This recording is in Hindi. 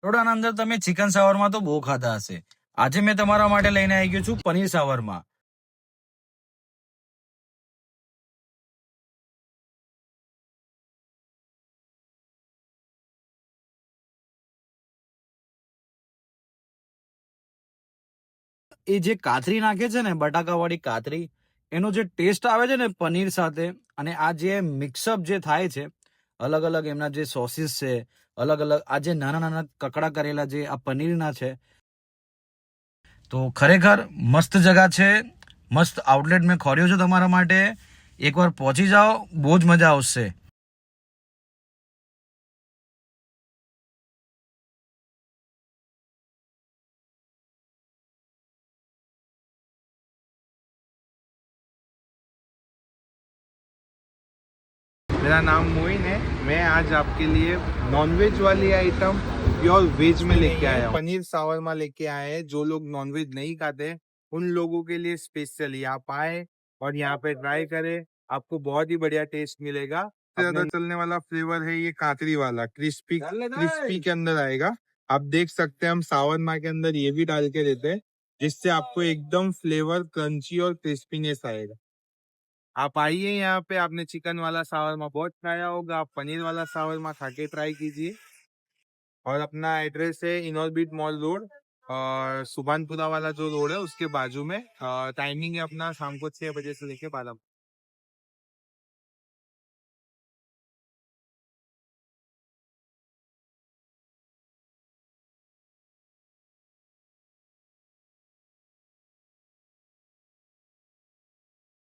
થોડાના અંદર તમે ચિકન શાવરમાં તો બહુ ખાધા હશે. આજે મેં તમારા માટે લઈને આવી ગયો છું પનીર શાવરમાં. એ જે કાતરી નાખે છે ને, બટાકાવાળી કાતરી, એનો જે ટેસ્ટ આવે છે ને પનીર સાથે, અને આ જે મિક્સઅપ જે થાય છે, અલગ અલગ એમના જે સોસીસ છે, અલગ અલગ આ જે નાના નાના કકડા કરેલા જે આ પનીરના છે, તો ખરેખર મસ્ત જગા છે. મસ્ત આઉટલેટ મેં ખોલ્યો છે તમારા માટે. એકવાર પહોંચી જાઓ, બહુ જ મજા આવશે. मेरा नाम मोइन है। मैं आज आपके लिए नॉनवेज वाली आइटम प्योर वेज में लेके आया हूँ। पनीर सावरमा लेके आए हैं। जो लोग नॉनवेज नहीं खाते उन लोगों के लिए स्पेशली आप आए और यहाँ पे ट्राई करें। आपको बहुत ही बढ़िया टेस्ट मिलेगा। सबसे ज्यादा चलने वाला फ्लेवर है ये कातरी वाला, क्रिस्पी क्रिस्पी के अंदर आएगा। आप देख सकते हैं हम सावरमा के अंदर ये भी डाल के देते हैं, जिससे आपको एकदम फ्लेवर क्रंची और क्रिस्पीनेस आएगा। आप आइए यहाँ पे। आपने चिकन वाला शावरमा बहुत खाया होगा, आप पनीर वाला शावरमा खा के ट्राई कीजिए। और अपना एड्रेस है इनॉर्बिट मॉल रोड और सुभानपुरा वाला जो रोड है उसके बाजू में। टाइमिंग है अपना शाम को 6 बजे से लेके 12 बजे।